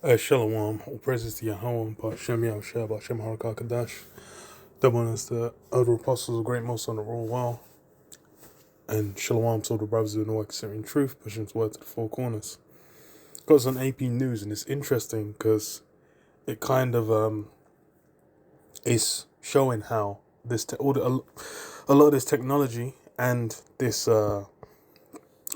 Shalom, all praises to Yahweh, Bashem Yahushua, Bashem Harakakadash. The one is the other apostles of great most on the roll well. And Shalom to the brothers of the North considering truth, pushing his word to the four corners. Got some AP news, and it's interesting because it kind of is showing how a lot of this technology and this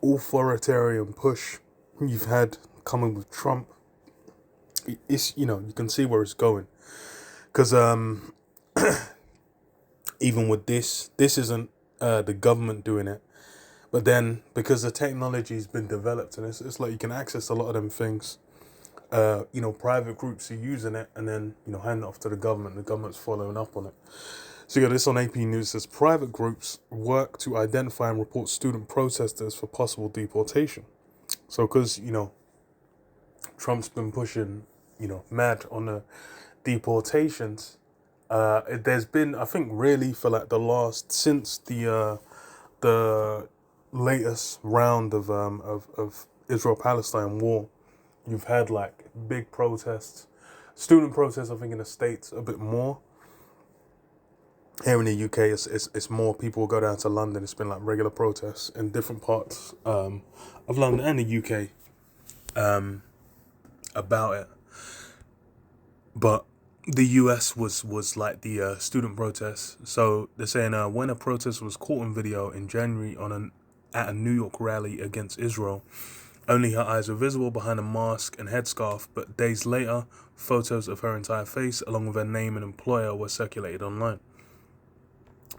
authoritarian push you've had coming with Trump, it's you can see where it's going. Because even with this isn't the government doing it, but then because the technology's been developed and it's like you can access a lot of them things. Private groups are using it and then hand it off to the government. The government's following up on it. So this on AP News says private groups work to identify and report student protesters for possible deportation. So because Trump's been pushing mad on the deportations. There's been, I think, really for like since the latest round of Israel Palestine war, you've had like big protests, student protests. I think in the States a bit more. Here in the UK, it's more people go down to London. It's been like regular protests in different parts of London and the UK about it. But the US was like the student protests. So they're saying when a protest was caught on video in January at a New York rally against Israel, only her eyes were visible behind a mask and headscarf, but days later, photos of her entire face, along with her name and employer, were circulated online.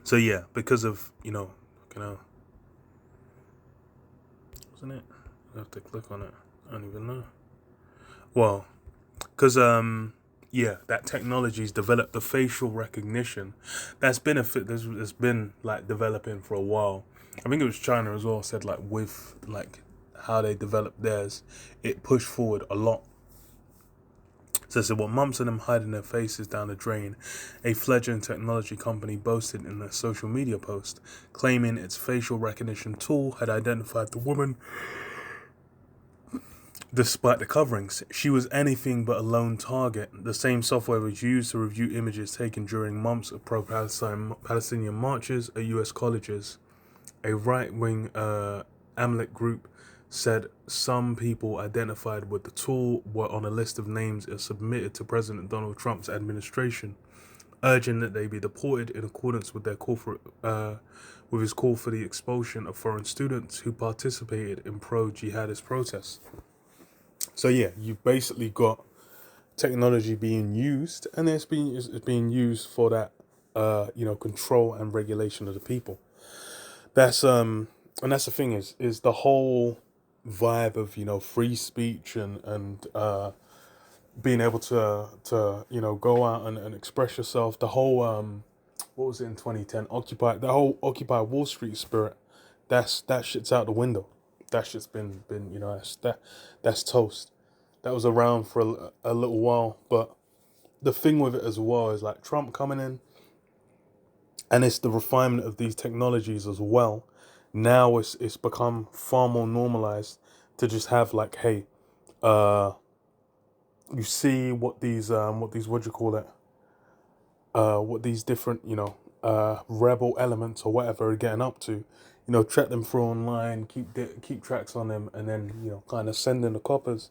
So yeah, because of, wasn't it? I have to click on it. I don't even know. Well, because, that technology's developed the facial recognition. That's been that's been like developing for a while. I think it was China as well said like with like how they developed theirs, it pushed forward a lot. So they what months of them hiding their faces down the drain, a fledgling technology company boasted in a social media post, claiming its facial recognition tool had identified the woman. Despite the coverings, she was anything but a lone target. The same software was used to review images taken during months of pro-Palestinian marches at US colleges. A right-wing Amalek group said some people identified with the tool were on a list of names submitted to President Donald Trump's administration, urging that they be deported in accordance with their with his call for the expulsion of foreign students who participated in pro-jihadist protests. So yeah, you've basically got technology being used, and it's being used for that, control and regulation of the people. That's and that's the thing is the whole vibe of free speech and being able to go out and express yourself. The whole what was it in 2010? The whole Occupy Wall Street spirit. That shit's out the window. That shit's been that's toast. That was around for a little while, but the thing with it as well is like Trump coming in, and it's the refinement of these technologies as well. Now it's become far more normalized to just have like, hey, uh, you see what you call it, what these different rebel elements or whatever are getting up to, track them through online, keep tracks on them, and then kind of send in the coppers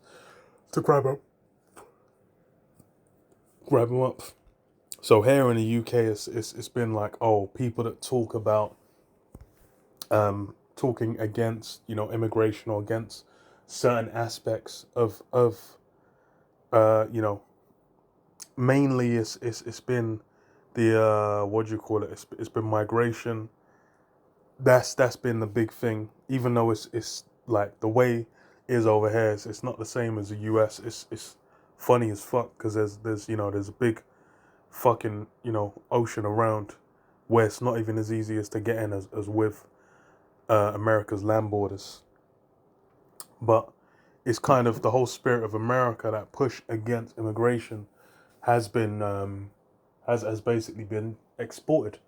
to grab them up. So here in the UK, it's been like, oh, people that talk about talking against immigration or against certain aspects of mainly it's been the what do you call it? It's been migration. That's been the big thing. Even though it's like the way it is over here, it's not the same as the US. It's funny as fuck because there's a big fucking ocean around where it's not even as easy as to get in as with America's land borders. But it's kind of the whole spirit of America, that push against immigration has been has basically been exported.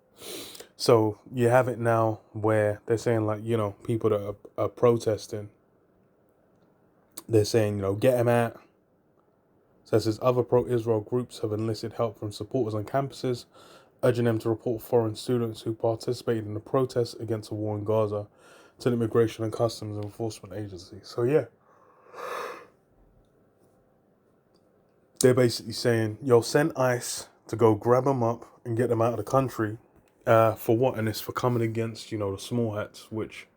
So you have it now where they're saying like people that are protesting, they're saying get them out, So it says other pro-Israel groups have enlisted help from supporters on campuses, urging them to report foreign students who participated in the protests against the war in Gaza to the Immigration and Customs Enforcement Agency. So yeah, they're basically saying, yo, send ICE to go grab them up and get them out of the country. For what? And it's for coming against, the small hats, which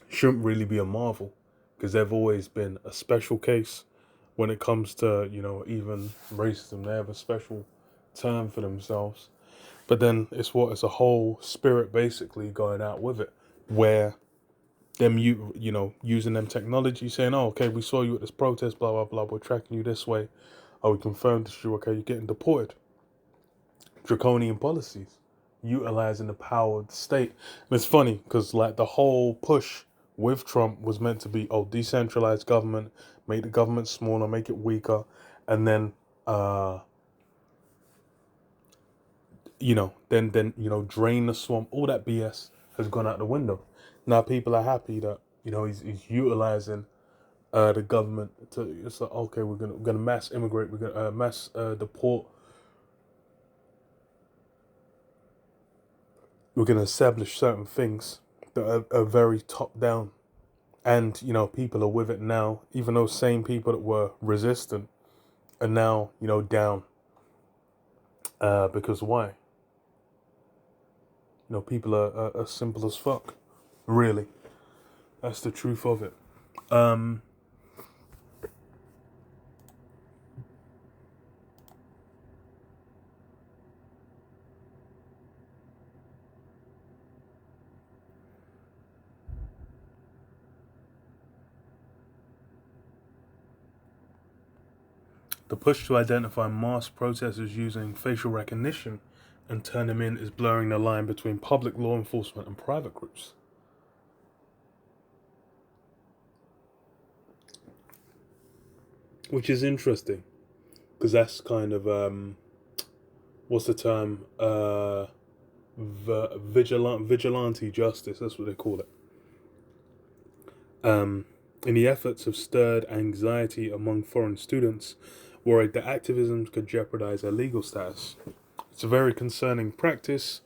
shouldn't really be a marvel, because they've always been a special case when it comes to, even racism. They have a special term for themselves. But then it's a whole spirit basically going out with it, where them using them technology, saying, oh, okay, we saw you at this protest, blah blah blah, we're tracking you this way, oh, we confirmed it's you, okay, you're getting deported. Draconian policies, utilizing the power of the state. And it's funny because like the whole push with Trump was meant to be, oh, decentralized government, make the government smaller, make it weaker, and then then drain the swamp. All that BS has gone out the window. Now people are happy that he's utilizing the government to. It's like, okay, we're gonna mass immigrate, we're gonna mass deport. We're gonna establish certain things that are very top down, and people are with it now. Even those same people that were resistant are now down. Because why? People are simple as fuck. Really, that's the truth of it. The push to identify mass protesters using facial recognition and turn them in is blurring the line between public law enforcement and private groups. Which is interesting, because that's kind of, what's the term? Vigilante justice, that's what they call it. In the efforts have stirred anxiety among foreign students, worried that activism could jeopardize their legal status. It's a very concerning practice.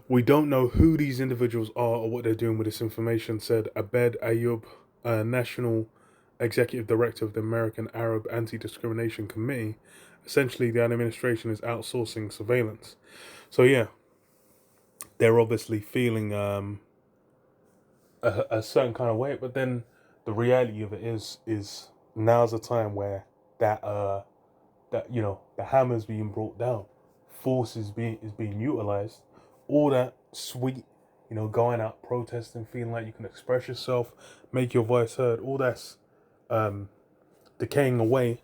We don't know who these individuals are or what they're doing with this information, said Abed Ayoub, National Executive Director of the American Arab Anti-Discrimination Committee. Essentially, the administration is outsourcing surveillance. So yeah, they're obviously feeling a certain kind of way, but then the reality of it is now's the time where that the hammer's being brought down, force is being utilized, all that sweet, going out protesting, feeling like you can express yourself, make your voice heard, all that's decaying away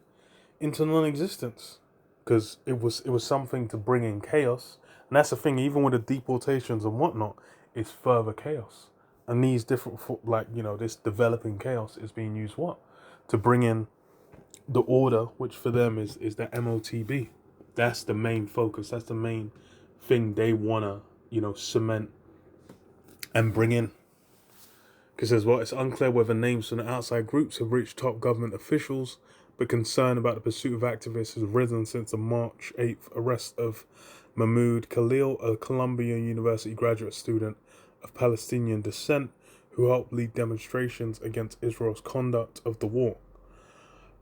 into non-existence, because it was something to bring in chaos. And that's the thing, even with the deportations and whatnot, it's further chaos. And these different, this developing chaos is being used to bring in the order, which for them is the MOTB. That's the main focus. That's the main thing they wanna cement and bring in. Because as well, it's unclear whether names from the outside groups have reached top government officials, but concern about the pursuit of activists has risen since the March 8th arrest of Mahmoud Khalil, a Columbia University graduate student of Palestinian descent who helped lead demonstrations against Israel's conduct of the war.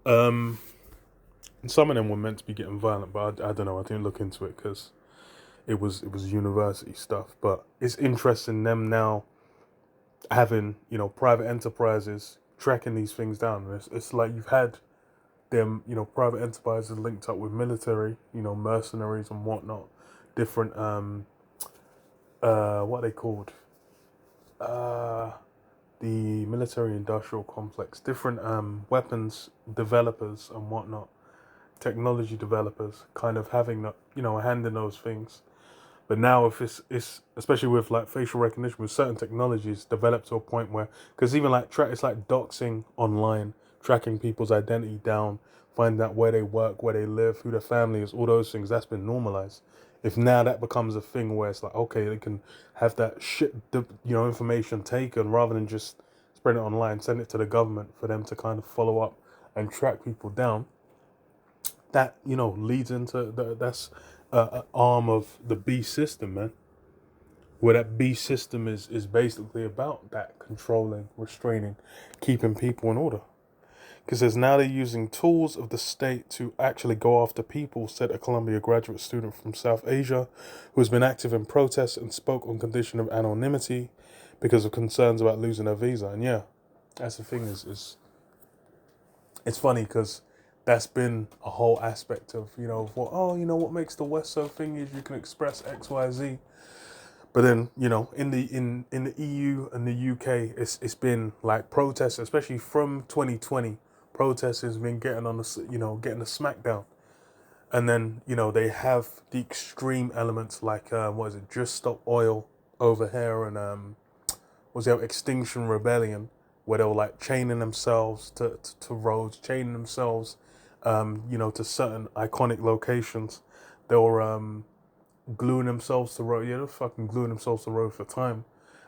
And some of them were meant to be getting violent, but I don't know. I didn't look into it because it was university stuff. But it's interesting them now having private enterprises tracking these things down. It's like you've had them private enterprises linked up with military, mercenaries and whatnot, different what are they called, the military industrial complex, different weapons developers and whatnot, technology developers, kind of having a hand in those things. But now if it's especially with like facial recognition, with certain technologies developed to a point where, because even like it's like doxing online, tracking people's identity down, finding out where they work, where they live, who their family is, all those things, that's been normalized. If now that becomes a thing where it's like, okay, they can have that information taken, rather than just spread it online, send it to the government for them to kind of follow up and track people down, that leads into that's an arm of the beast system, man. Where that beast system is basically about that controlling, restraining, keeping people in order. Because there's now they're using tools of the state to actually go after people, said a Columbia graduate student from South Asia who has been active in protests and spoke on condition of anonymity because of concerns about losing her visa. And yeah, that's the thing is it's funny because that's been a whole aspect of, what makes the West so thing is you can express X, Y, Z. But then, in the EU and the UK, it's been like protests, especially from 2020. Protests has been getting on getting the smackdown, and then they have the extreme elements like what is it? Just Stop Oil over here, and was there Extinction Rebellion, where they were like chaining themselves to roads, chaining themselves, to certain iconic locations. They were gluing themselves to road. Yeah, they're fucking gluing themselves to road for time.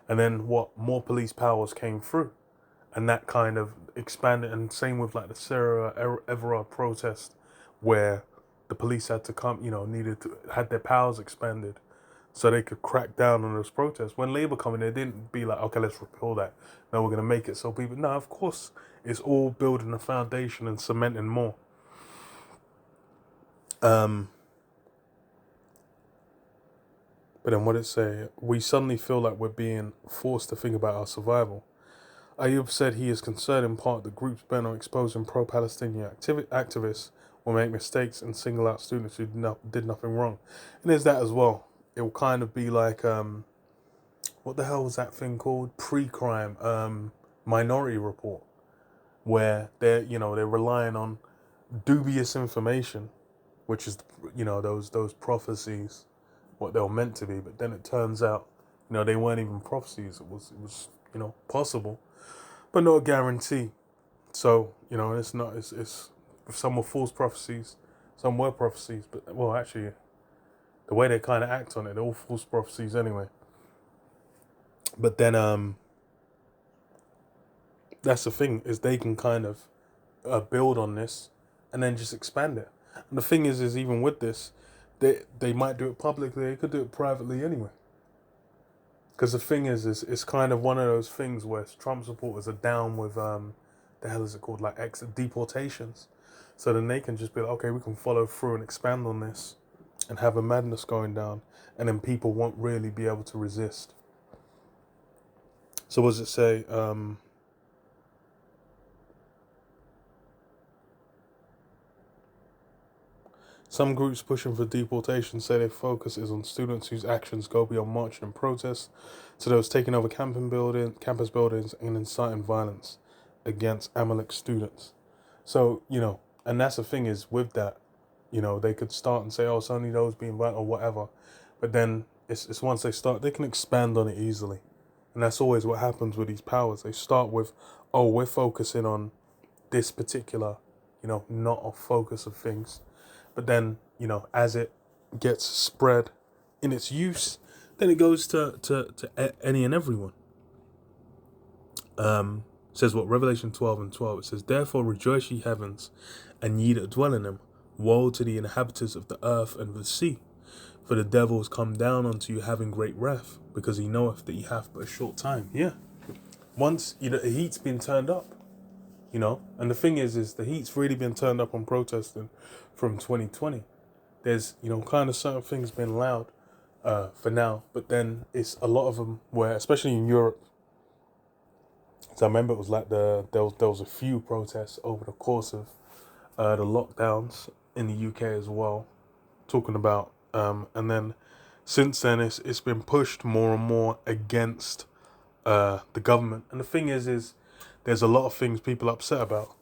And then what? More police powers came through, and that kind of expanded. And same with like the Sarah Everard protest, where the police had to come, had their powers expanded, so they could crack down on those protests. When Labour come in, they didn't be like, okay, let's repeal that. No, we're gonna make it so people. No, of course, it's all building a foundation and cementing more. But then what did it say? We suddenly feel like we're being forced to think about our survival. Ayub said he is concerned in part that groups bent on exposing pro-Palestinian activists will make mistakes and single out students who did nothing wrong. And there's that as well. It will kind of be like, what the hell was that thing called? Pre-crime, Minority Report, where they're relying on dubious information, which is those prophecies, what they were meant to be. But then it turns out, they weren't even prophecies. It was possible, but not a guarantee. So it's not. It's some were false prophecies, some were prophecies. But well, actually, the way they kind of act on it, they're all false prophecies anyway. But then that's the thing, is they can kind of build on this and then just expand it. And the thing is even with this, they might do it publicly. They could do it privately anyway. Because the thing is it's kind of one of those things where Trump supporters are down with the hell is it called, like deportations. So then they can just be like, okay, we can follow through and expand on this and have a madness going down, and then people won't really be able to resist. So what does it say? Some groups pushing for deportation say their focus is on students whose actions go beyond marching and protest to those taking over campus buildings and inciting violence against Amalek students. So, and that's the thing is with that, they could start and say, oh, it's only those being violent or whatever. But then it's once they start, they can expand on it easily. And that's always what happens with these powers. They start with, oh, we're focusing on this particular, not a focus of things. But then, as it gets spread in its use, then it goes to any and everyone. Says what? Revelation 12:12. It says, therefore rejoice ye heavens, and ye that dwell in them. Woe to the inhabitants of the earth and the sea. For the devil is come down unto you having great wrath, because he knoweth that he hath but a short time. Yeah. Once, the heat's been turned up. And the thing is the heat's really been turned up on protesting from 2020. There's, kind of certain things been allowed for now, but then it's a lot of them where, especially in Europe, so I remember it was like there was a few protests over the course of the lockdowns in the UK as well, talking about, and then since then it's been pushed more and more against the government. And the thing is there's a lot of things people are upset about.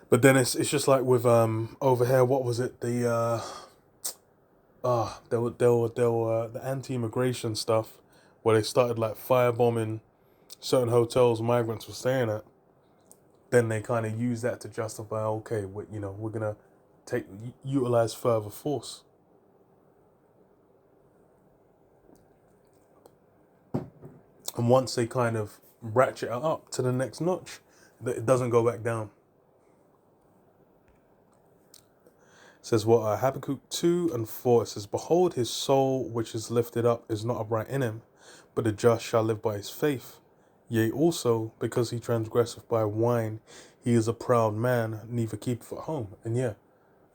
But then it's just like with over here, what was it? The there were the anti-immigration stuff where they started like firebombing certain hotels migrants were staying at. Then they kind of use that to justify, okay, we're gonna utilize further force. And once they kind of ratchet it up to the next notch, it doesn't go back down. says what? Habakkuk 2:4. It says, "Behold, his soul which is lifted up is not upright in him, but the just shall live by his faith. Yea, also, because he transgresseth by wine, he is a proud man, neither keepeth at home." And yeah,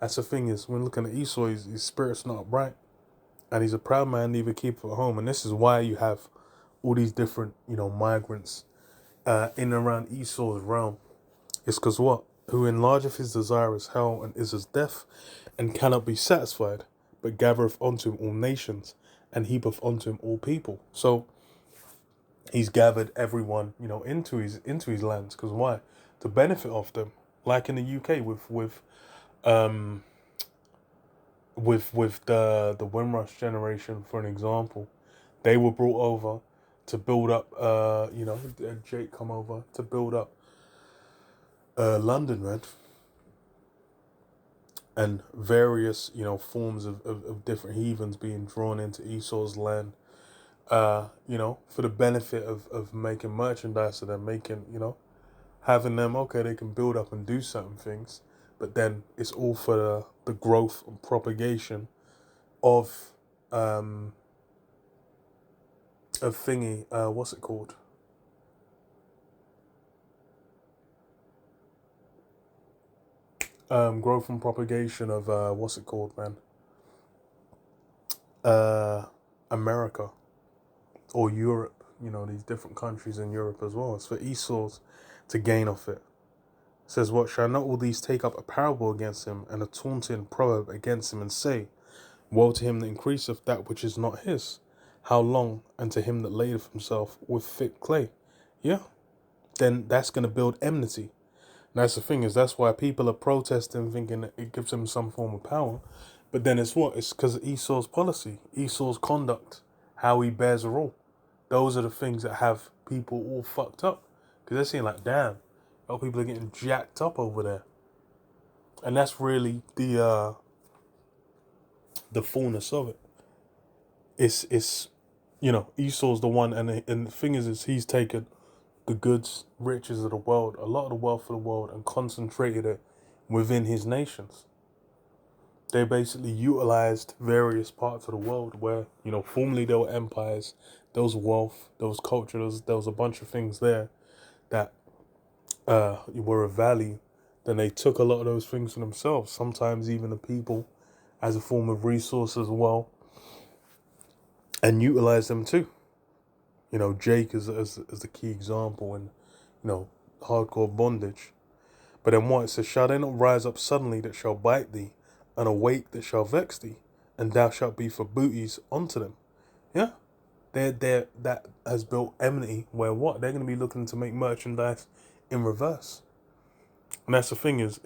that's the thing is, when looking at Esau, his spirit's not upright, and he's a proud man, neither keepeth at home. And this is why you have all these different, migrants in and around Esau's realm. It's because what? Who enlargeth his desire is hell, and is as death, and cannot be satisfied, but gathereth unto him all nations, and heapeth unto him all people. So he's gathered everyone, into his lands. Because why? To benefit of them. Like in the UK with the Windrush generation, for an example, they were brought over to build up. Jake come over to build up London, man, and various forms of different heathens being drawn into Esau's land. For the benefit of making merchandise, and then making, having them, okay, they can build up and do certain things, but then it's all for the growth and propagation of thingy, what's it called? Growth and propagation of, what's it called, man? America or Europe, these different countries in Europe as well. It's for Esau's to gain off it. It says, what? Shall not all these take up a parable against him, and a taunting proverb against him, and say, woe to him that increaseth that which is not his? How long? And to him that layeth himself with thick clay. Yeah. Then that's going to build enmity. And that's the thing, is that's why people are protesting, thinking that it gives them some form of power. But then it's what? It's because of Esau's policy, Esau's conduct, how he bears a rule. Those are the things that have people all fucked up. Because they're saying like, damn, people are getting jacked up over there. And that's really the fullness of it. It's Esau's the one, and the thing is he's taken the goods, riches of the world, a lot of the wealth of the world, and concentrated it within his nations. They basically utilized various parts of the world where, formerly there were empires, there was wealth, there was culture, there was a bunch of things there that were of value. Then they took a lot of those things for themselves, sometimes even the people, as a form of resource as well, and utilized them too. Jake is the key example in, hardcore bondage. But then what? It says, shall they not rise up suddenly that shall bite thee, and awake that shall vex thee, and thou shalt be for booties unto them? Yeah. That has built enmity where what? They're going to be looking to make merchandise in reverse. And that's the thing is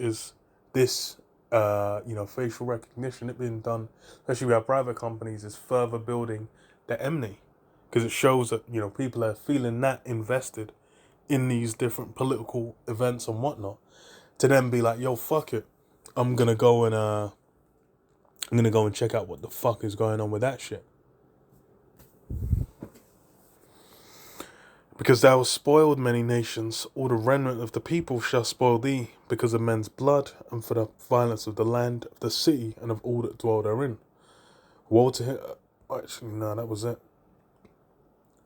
this, facial recognition, it being done, especially with our private companies, is further building the enmity. Because it shows that, people are feeling that invested in these different political events and whatnot, to then be like, yo, fuck it. I'm gonna go and check out what the fuck is going on with that shit. Because thou hast spoiled many nations, all the remnant of the people shall spoil thee, because of men's blood, and for the violence of the land, of the city, and of all that dwell therein. Woe to him. Actually, no, that was it.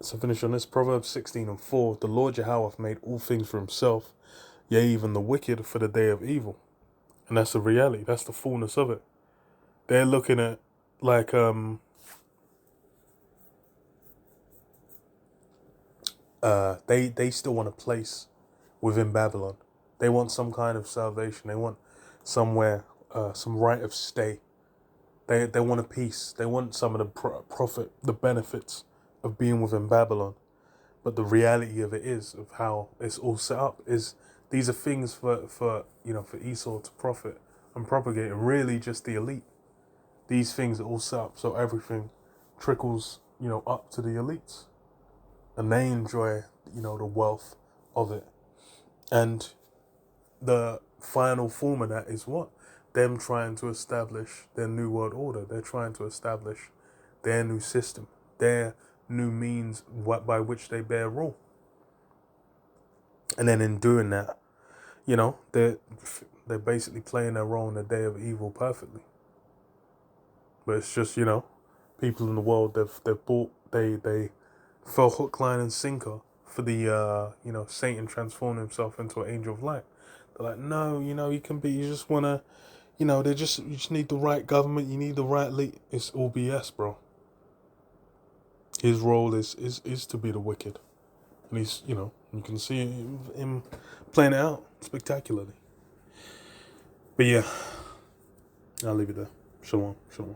So finish on this. Proverbs 16:4. The Lord Jehovah hath made all things for himself, yea, even the wicked for the day of evil. And that's the reality. That's the fullness of it. They're looking at like they still want a place within Babylon. They want some kind of salvation. They want somewhere, some right of stay. They want a peace. They want some of the benefits of being within Babylon. But the reality of it is, of how it's all set up, is these are things for Esau to profit and propagate, and really just the elite. These things are all set up so everything trickles, up to the elites. And they enjoy, the wealth of it. And the final form of that is what? Them trying to establish their new world order. They're trying to establish their new system, their new means by which they bear rule. And then in doing that, they're basically playing their role in the day of evil perfectly. But it's just, people in the world, they've bought, they fell hook, line, and sinker for the Satan transforming himself into an angel of light. They're like, no, you can be. You just wanna, you just need the right government. You need the right lead. It's all BS, bro. His role is to be the wicked, and he's, you can see him playing it out spectacularly. But yeah, I'll leave it there. Shalom, shalom.